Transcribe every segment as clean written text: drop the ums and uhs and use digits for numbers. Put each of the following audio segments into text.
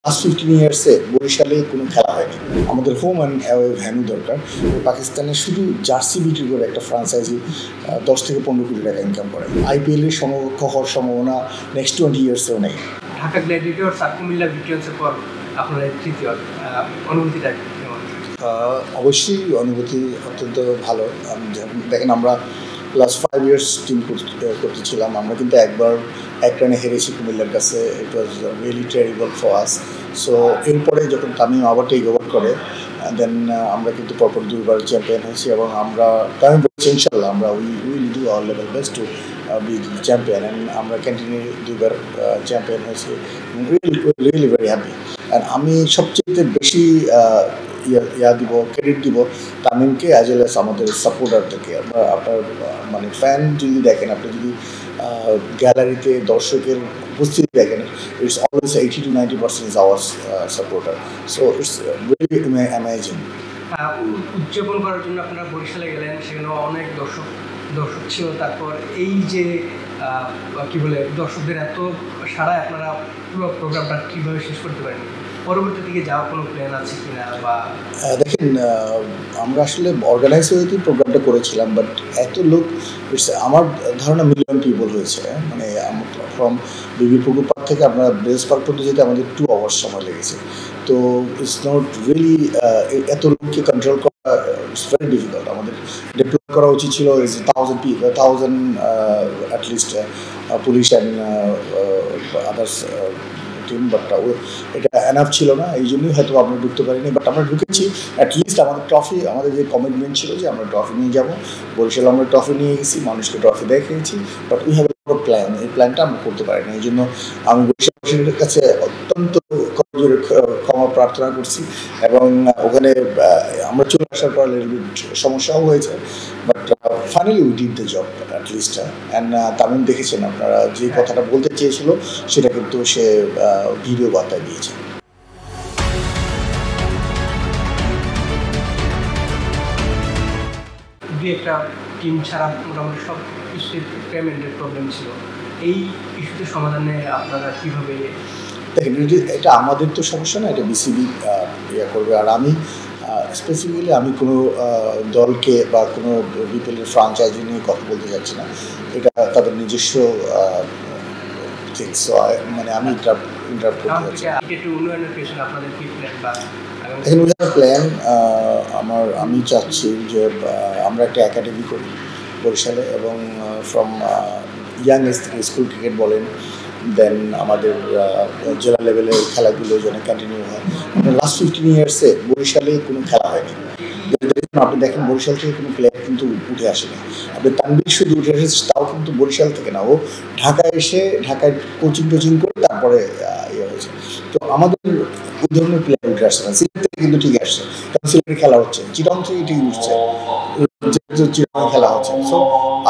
Last 15 ইয়ার্সে বরিশালে কোনো খেলা হয়নি। আমাদের হোম অ্যান্ড অ্যাওয়ে ভ্যানু দরকার। পাকিস্তানে শুধু জার্সি বিক্রি করে একটা ফ্রাঞ্চাইজি 10 থেকে 15 কোটি টাকা ইনকাম করে। আইপিএলের সমকক্ষ হওয়ার সম্ভাবনা নেক্সট 20 ইয়ার্সেও নেই। ঢাকা গ্ল্যাডিয়েটরস আর কুমিল্লা ভিক্টোরিয়ান্সের পর আপনার এই তৃতীয় অনুভূতিটা কেমন? অবশ্যই অনুভূতি অত্যন্ত ভালো। দেখেন, আমরা লাস্ট 5 ইয়ার্স টিম করতেছিলাম। আমরা কিন্তু একবার এক রানে হেরেছি কুমিল্লার কাছে। It was really terrible for us. So এরপরে যখন তামিম আবার টেক ওভার করে, দেন আমরা কিন্তু পরপর 2বার চ্যাম্পিয়ন হয়েছি এবং আমরা তামিম বলছি ইনশাল্লাহ আমরা will do our level best to be champion. And আমরা কন্টিনিউ 2বার চ্যাম্পিয়ন হয়েছি। Really very happy. অ্যান্ড আমি সবচেয়ে বেশি দিব ক্রেডিট দিব তামিমকে অ্যাজ ওয়েল অ্যাজ আমাদের সাপোর্টারদেরকে। আমরা আপনার মানে ফ্যান যদি দেখেন, আপনি যদি গ্যালারিতে দর্শকের উপস্থিতি দেখেন, it's always 80 to 90% is our supporter. So it's really amazing. উদযাপন করার জন্য আপনারা বরিশালে গেলেন, সেখানে অনেক দর্শক ছিল। তারপর এই যে কি বলে দর্শকদের এত সাড়ায় আপনারা পুরো প্রোগ্রামটা কীভাবে শেষ করতে পারেন? পরবর্তী দিকে যাওয়ার কোনো প্ল্যান আছে কিনা? বা দেখেন, আমরা আসলে অর্গানাইজ হয়েই প্রোগ্রামটা করেছিলাম, বাট এত লোক, আমার ধারণা মিলিয়ন পিপল হয়েছে। মানে ফ্রম বিবির পুকুর পার্ক থেকে আপনার ব্রেস পার্ক পর্যন্ত যেতে আমাদের 2 আওয়ার্স সময় লেগেছে। তো ইটস নট রিয়েলি, এত লোককে কন্ট্রোল করা ইটস ভেরি ডিফিকাল্ট। আমাদের ডিপ্লয় করা উচিত ছিল 1000 at least police and others team, but এটা এনাফ ছিল না। এই জন্যই হয়তো আমরা ঢুকতে পারিনি। বাট আমরা ঢুকেছি, অ্যাটলিস্ট আমাদের ট্রফি, আমাদের যে কমিটমেন্ট ছিল যে আমরা ট্রফি নিয়ে যাবো। বরিশাল আমরা ট্রফি নিয়ে গেছি, মানুষকে ট্রফি দেখিয়েছি, but we have a plan. এই প্ল্যানটা আমরা করতে পারিনি। এই জন্য আমি বরিশালের কাছে অত্যন্ত ক্ষমা প্রার্থনা করছি। এবং ওখানে আমরা চলে আসার পর সমস্যাও হয়েছে, but finally we did the job at least. And Tamim দেখেছেন, আপনারা যে কথাটা বলতে চেয়েছিল সেটা কিন্তু সে ভিডিও বার্তায় দিয়েছে। একটা টিম ছাড়া মোটামুটি সব কিছুতে পেমেন্টের প্রবলেম ছিল। এই ইস্যুতে সমাধানে আপনারা কীভাবে? দেখেন, এটা আমাদের তো সমস্যা না, এটা বিসিবি করবে। আর আমি স্পেসিফিক্যালি আমি কোনো দলকে বা কোনো বিপিএলের ফ্রাঞ্চাইজি নিয়ে কথা বলতে যাচ্ছি না। এটা তাদের নিজস্ব থিংস। মানে আমি ইন্টারাপ্ট করতে যাচ্ছি। এখন প্ল্যান আমি চাচ্ছি যে আমরা একটা একাডেমি করি বরিশালে, এবং ফ্রম ইয়াং এজ থেকে স্কুল ক্রিকেট বলেন, দেন আমাদের জেলা লেভেলের খেলাগুলো যেন কন্টিনিউ হয়। লাস্ট 15 ইয়ার্সে বরিশালে কোনো খেলা হয়নি। আপনি দেখেন, বরিশাল থেকে কোনো প্লেয়ার কিন্তু উঠে আসেনি। আপনি তানভীর শুধু উঠে এসেছে, তাও কিন্তু বরিশাল থেকে না, ও ঢাকায় এসে ঢাকায় কোচিং করে তারপরে হয়েছে। তো আমাদের ওই ধরনের প্লেয়ার উঠে আসছে না। সিলেট থেকে কিন্তু ঠিক আসছে, কারণ সিলেটের খেলা হচ্ছে। চিটং থেকে ঠিক উঠছে, চিটং খেলা হচ্ছে। সো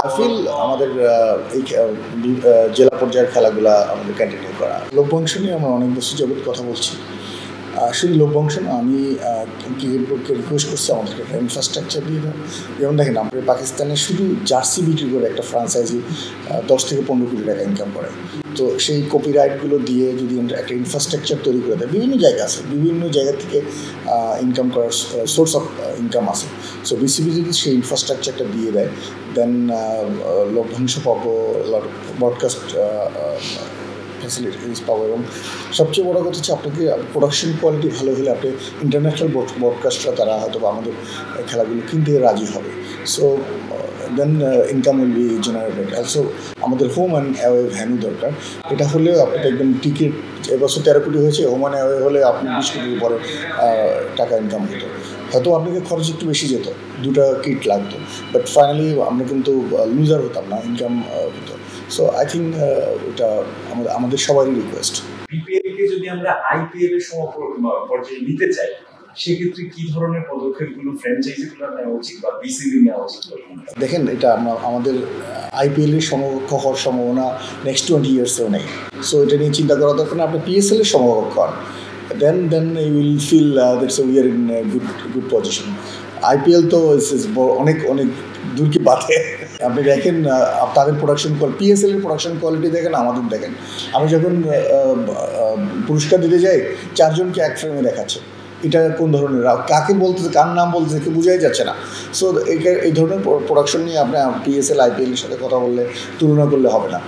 আই ফিল আমাদের এই জেলা পর্যায়ের খেলাগুলা আমাদের কন্টিনিউ করা। লভ্যাংশ নিয়ে আমরা অনেক বছর যাবত কথা বলছি। শুধু লভ্যাংশ না, আমি ক্রিকেটকে রিকোয়েস্ট করছি আমাদেরকে একটা ইনফ্রাস্ট্রাকচার দিয়ে দেওয়া। যেমন দেখেন, আমাদের পাকিস্তানে শুধু জার্সি বিক্রি করে একটা ফ্রাঞ্চাইজি 10 থেকে 15 কোটি টাকা ইনকাম করে। তো সেই কপিরাইটগুলো দিয়ে যদি একটা ইনফ্রাস্ট্রাকচার তৈরি করে দেয়, বিভিন্ন জায়গা আছে, বিভিন্ন জায়গা থেকে ইনকাম করার সোর্স অফ ইনকাম আছে। সো বিসিবি যদি সেই ইনফ্রাস্ট্রাকচারটা দিয়ে দেয়, দেন লভ্যাংশ পাবো, ব্রডকাস্ট ফ্যাসিলিটিস পাবো। এবং সবচেয়ে বড় কথা হচ্ছে, আপনাকে প্রোডাকশন কোয়ালিটি ভালো হলে আপনি ইন্টারন্যাশনাল ব্রডকাস্টরা তারা হয়তো আমাদের খেলাগুলো কিনতে রাজি হবে। So then income will be generated. Also আমাদের হোম অ্যান্ড অ্যাওয়ে ভ্যানু দরকার। এটা হলেও আপনি দেখবেন টিকিট এবছর 13 কোটি হয়েছে, হোম অ্যান্ড অ্যাওয়ে হলে আপনি 20 কোটির উপরে টাকা ইনকাম হতো। হয়তো আপনাকে খরচ একটু বেশি যেত, 2টা কিট লাগতো, বাট ফাইনালি আমরা কিন্তু লুজার হতাম না, ইনকাম হতো। সো আই থিঙ্ক এটা আমাদের সবারই রিকোয়েস্ট। বিপিএলকে যদি আমরা আইপিএল এর পর্যায়ে নিতে চাই, সেক্ষেত্রে কি ধরনের পদক্ষেপগুলো ফ্র্যাঞ্চাইজিগুলো নেওয়া উচিত বা বিসিবি নেওয়া উচিত? দেখেন, এটা আমাদের আইপিএলের সমকক্ষ হওয়ার সম্ভাবনা নেক্সট 20 ইয়ার্সেও নেই। সো এটা নিয়ে চিন্তা করা দরকার না। আপনি পিএসএল এর সমকক্ষ হন, then you will feel that's we are in good position. IPL তো অনেক দূর কি বাদে। আপনি দেখেন তাদের প্রোডাকশন পিএসএল এর প্রোডাকশন কোয়ালিটি দেখেন, আমাদের দেখেন। আমি যখন পুরস্কার দিতে যাই 4 জনকে এক ফ্রেমে দেখাচ্ছে, এটা কোন ধরনের কাকে বলতেছে, কার নাম বলতেছে কেউ বোঝাই যাচ্ছে না। সো এই ধরনের প্রোডাকশন নিয়ে আপনার PSL IPL এর সাথে কথা বললে তুলনা করলে হবে না।